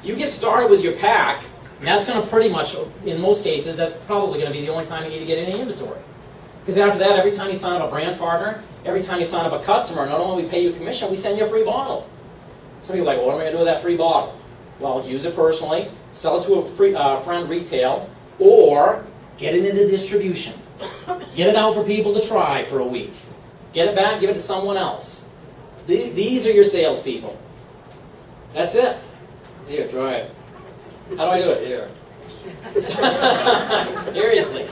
Speaker 4: You get started with your pack, and that's going to pretty much, in most cases, that's probably going to be the only time you need to get any inventory. Because after that, every time you sign up a brand partner, every time you sign up a customer, not only we pay you commission, we send you a free bottle. Some people are like, well, what am I going to do with that free bottle? Well, use it personally, sell it to a friend retail, or get it into distribution. Get it out for people to try for a week. Get it back, give it to someone else. These are your salespeople. That's it. Here, try it. How do I do it? Here. Seriously.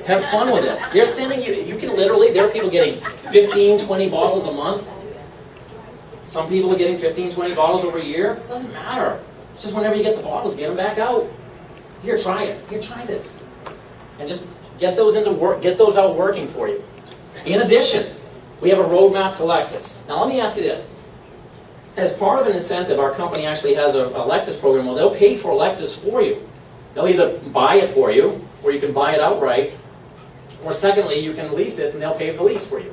Speaker 4: Have fun with this. They're sending you can literally, there are people getting 15, 20 bottles a month. Some people are getting 15, 20 bottles over a year. It doesn't matter. It's just whenever you get the bottles, get them back out. Here, try it. Here, try this. And just get those into work, get those out working for you. In addition, we have a roadmap to Lexus. Now let me ask you this. As part of an incentive, our company actually has a Lexus program where they'll pay for a Lexus for you. They'll either buy it for you, or you can buy it outright, or secondly, you can lease it and they'll pay the lease for you.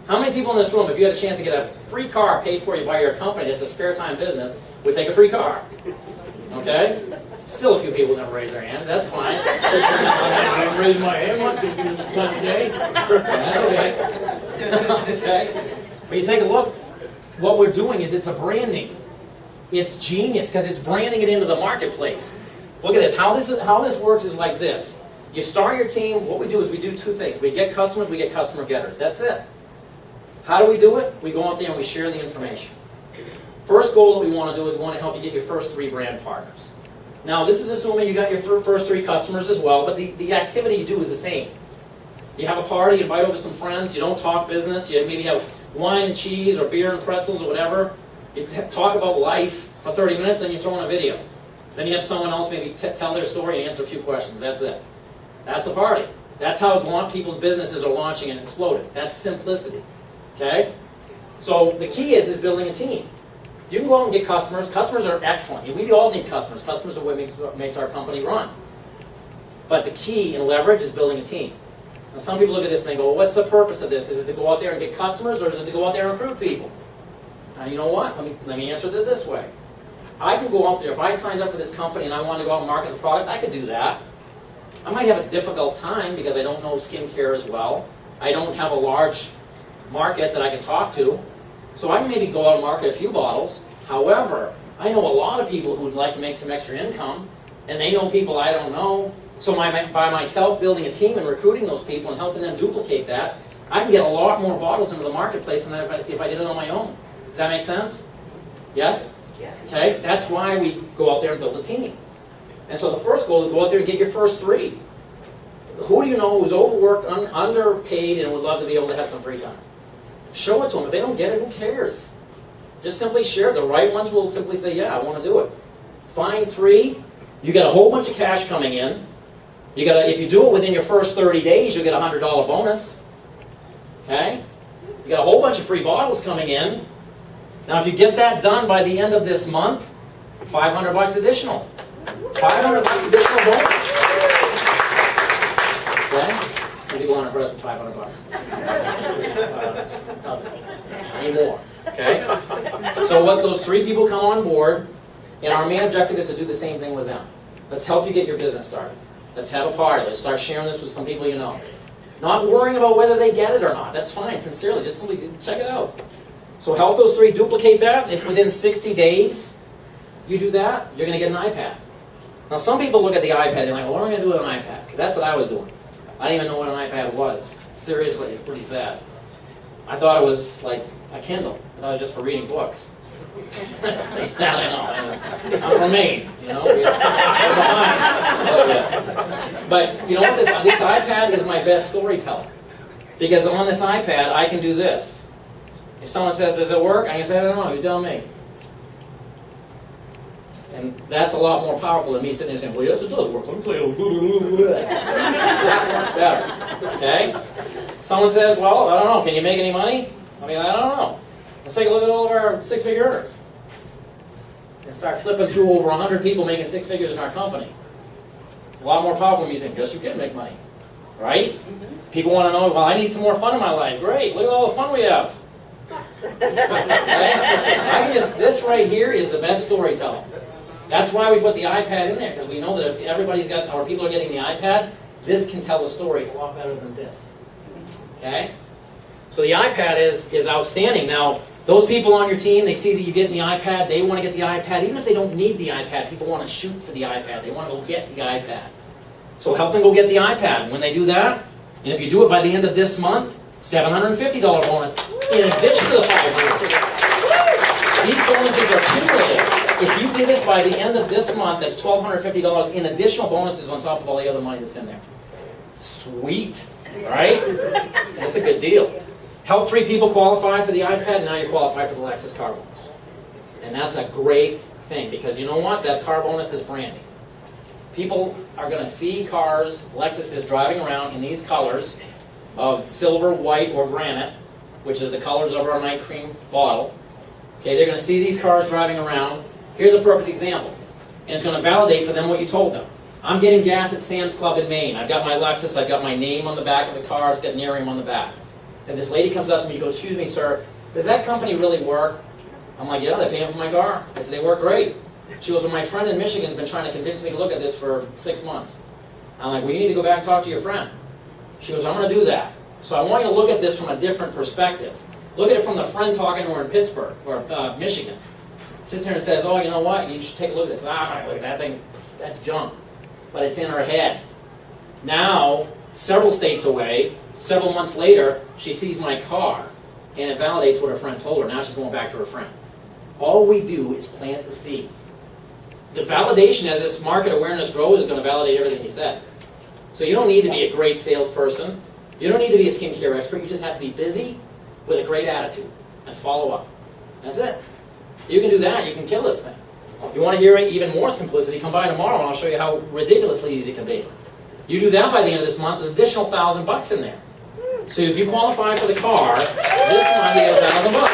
Speaker 4: How many people in this room, if you had a chance to get a free car paid for you by your company that's a spare time business, would take a free car? Okay? Still a few people never raise their hands. That's fine. I raise my hand today. That's okay. Okay? But you take a look. What we're doing is it's a branding. It's genius because it's branding it into the marketplace. Look at this. How this works is like this. You start your team. What we do is we do two things. We get customers. We get customer getters. That's it. How do we do it? We go out there and we share the information. First goal that we want to do is we want to help you get your first 3 brand partners. Now, this is assuming you got your first 3 customers as well, but the activity you do is the same. You have a party, you invite over some friends, you don't talk business, you maybe have wine and cheese or beer and pretzels or whatever. You talk about life for 30 minutes, then you throw in a video. Then you have someone else maybe tell their story and answer a few questions. That's it. That's the party. That's how people's businesses are launching and exploding. That's simplicity. Okay? So the key is building a team. You can go out and get customers. Customers are excellent. We all need customers. Customers are what makes our company run. But the key in leverage is building a team. Now some people look at this and they go, well, what's the purpose of this? Is it to go out there and get customers, or is it to go out there and recruit people? Now you know what? Let me answer it this way. I can go out there. If I signed up for this company and I wanted to go out and market the product, I could do that. I might have a difficult time because I don't know skincare as well. I don't have a large market that I can talk to. So I can maybe go out and market a few bottles. However, I know a lot of people who would like to make some extra income, and they know people I don't know. So by myself building a team and recruiting those people and helping them duplicate that, I can get a lot more bottles into the marketplace than if I did it on my own. Does that make sense? Yes?
Speaker 2: Yes.
Speaker 4: Okay, that's why we go out there and build a team. And so the first goal is go out there and get your first 3. Who do you know who's overworked, underpaid, and would love to be able to have some free time? Show it to them. If they don't get it, who cares? Just simply share. The right ones will simply say, yeah, I want to do it. Find 3. You get a whole bunch of cash coming in. If you do it within your first 30 days, you'll get a $100 bonus. Okay? You got a whole bunch of free bottles coming in. Now, if you get that done by the end of this month, $500 additional. $500 additional bonus. Okay? Some people aren't impressed with $500. Any more. Okay? So what those 3 people come on board, and our main objective is to do the same thing with them. Let's help you get your business started. Let's have a party. Let's start sharing this with some people you know. Not worrying about whether they get it or not. That's fine, sincerely. Just simply check it out. So help those 3 duplicate that. If within 60 days you do that, you're going to get an iPad. Now some people look at the iPad and they're like, well, what am I going to do with an iPad? Because that's what I was doing. I didn't even know what an iPad was. Seriously, it's pretty sad. I thought it was like a Kindle. I thought it was just for reading books. It's sad, I know. I'm from Maine, you know. But you know what? This iPad is my best storyteller. Because on this iPad, I can do this. If someone says, does it work? I can say, I don't know. You tell me. And that's a lot more powerful than me sitting there saying, well, yes, it does work. Let me tell you. That works better. Okay? Someone says, well, I don't know. Can you make any money? I mean, I don't know. Let's take a look at all of our 6-figure earners. And start flipping through over 100 people making 6 figures in our company. A lot more powerful than me saying, yes, you can make money. Right? Mm-hmm. People want to know, well, I need some more fun in my life. Great. Look at all the fun we have. Okay? This right here is the best storytelling. That's why we put the iPad in there, because we know that if everybody's got, or people are getting the iPad, this can tell the story a lot better than this. Okay? So the iPad is outstanding. Now, those people on your team, they see that you get the iPad, they want to get the iPad. Even if they don't need the iPad, people want to shoot for the iPad. They want to go get the iPad. So help them go get the iPad. And when they do that, and if you do it by the end of this month, $750 bonus in addition to the $500. These bonuses are cumulative. If you do this by the end of month, this month, that's $1,250 in additional bonuses on top of all the other money that's in there. Sweet, right? That's a good deal. Help 3 people qualify for the iPad, and now you qualify for the Lexus car bonus. And that's a great thing, because you know what? That car bonus is branding. People are going to see cars Lexus is driving around in these colors of silver, white, or granite, which is the colors of our night cream bottle. Okay, they're going to see these cars driving around. Here's a perfect example. And it's going to validate for them what you told them. I'm getting gas at Sam's Club in Maine. I've got my Lexus. I've got my name on the back of the car. It's got Nerium on the back. And this lady comes up to me and goes, "Excuse me, sir, does that company really work?" I'm like, "Yeah, they're paying for my car." I said, "They work great." She goes, "Well, my friend in Michigan's been trying to convince me to look at this for 6 months." I'm like, "Well, you need to go back and talk to your friend." She goes, "I'm going to do that." So I want you to look at this from a different perspective. Look at it from the friend talking to her in Pittsburgh or Michigan. Sits there and says, "Oh, you know what? You should take a look at this." "Ah, look at that thing. That's junk." But it's in her head. Now, several states away, several months later, she sees my car, and it validates what her friend told her. Now she's going back to her friend. All we do is plant the seed. The validation as this market awareness grows is going to validate everything you said. So you don't need to be a great salesperson. You don't need to be a skincare expert. You just have to be busy with a great attitude and follow up. That's it. You can do that. You can kill this thing. You want to hear even more simplicity? Come by tomorrow and I'll show you how ridiculously easy it can be. You do that by the end of this month, there's an additional $1,000 in there. So if you qualify for the car, this month you get $1,000.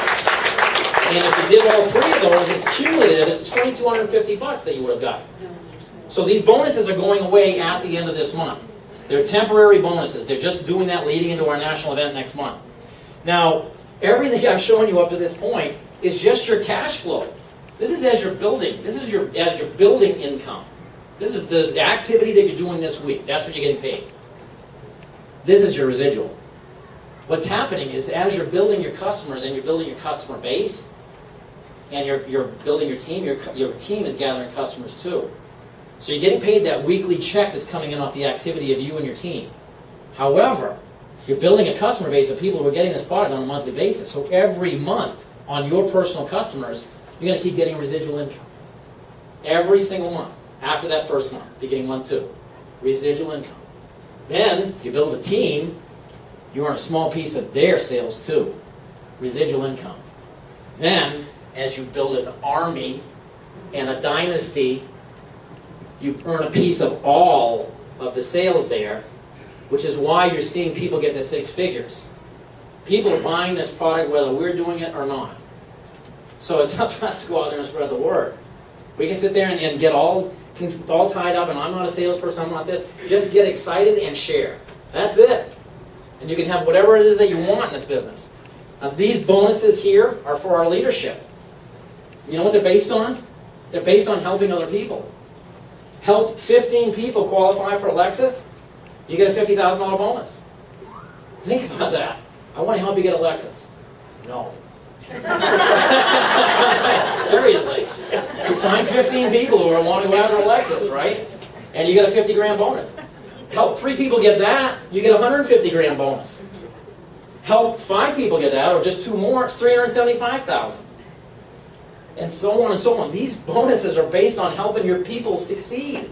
Speaker 4: And if you did all 3 of those, it's cumulative. It's $2,250 that you would have got. So these bonuses are going away at the end of this month. They're temporary bonuses. They're just doing that leading into our national event next month. Now, everything I've shown you up to this point is just your cash flow. This is as you're building. This is as you're building income. This is the activity that you're doing this week. That's what you're getting paid. This is your residual. What's happening is as you're building your customers and you're building your customer base, and you're building your team is gathering customers too. So you're getting paid that weekly check that's coming in off the activity of you and your team. However, you're building a customer base of people who are getting this product on a monthly basis. So every month on your personal customers, you're going to keep getting residual income. Every single month. After that first month, beginning month 2. Residual income. Then, if you build a team, you earn a small piece of their sales too. Residual income. Then, as you build an army and a dynasty, you earn a piece of all of the sales there, which is why you're seeing people get to 6 figures. People are buying this product whether we're doing it or not. So it's up to us to go out there and spread the word. We can sit there and get all tied up, and I'm not a salesperson, I'm not this. Just get excited and share. That's it. And you can have whatever it is that you want in this business. Now, these bonuses here are for our leadership. You know what they're based on? They're based on helping other people. Help 15 people qualify for a Lexus, you get a $50,000 bonus. Think about that. I want to help you get a Lexus. No. Seriously. You find 15 people who are wanting to go after a Lexus, right? And you get a $50,000 bonus. Help 3 people get that, you get a $150,000 bonus. Help 5 people get that, or just 2 more, it's $375,000. And so on and so on. These bonuses are based on helping your people succeed.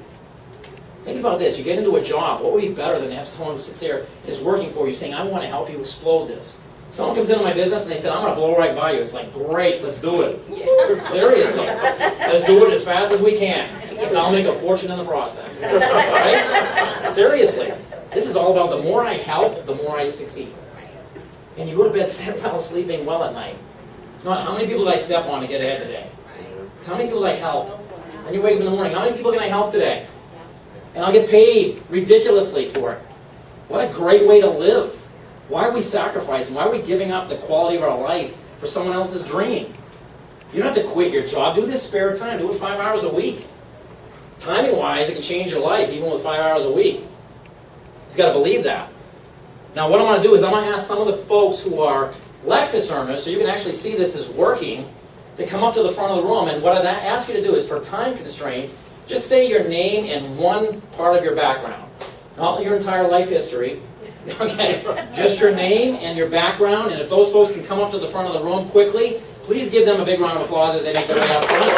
Speaker 4: Think about this. You get into a job. What would be better than to have someone who sits there and is working for you saying, "I want to help you explode this." Someone comes into my business and they say, "I'm going to blow right by you." It's like, great, let's do it. Yeah. Seriously. Let's do it as fast as we can. Because I'll make a fortune in the process. Right? Seriously. This is all about the more I help, the more I succeed. And you go to bed well, sleeping well at night. Not how many people did I step on to get ahead today? It's how many people did I help? And you wake up in the morning, how many people can I help today? And I'll get paid ridiculously for it. What a great way to live. Why are we sacrificing? Why are we giving up the quality of our life for someone else's dream? You don't have to quit your job. Do this spare time. Do it 5 hours a week. Timing-wise, it can change your life even with 5 hours a week. You've got to believe that. Now, what I'm going to do is I'm going to ask some of the folks who are Lexus earners, so you can actually see this is working, to come up to the front of the room. And what I'd ask you to do is, for time constraints, just say your name and one part of your background. Not your entire life history. Okay, just your name and your background. And if those folks can come up to the front of the room quickly, please give them a big round of applause as they make their way out front.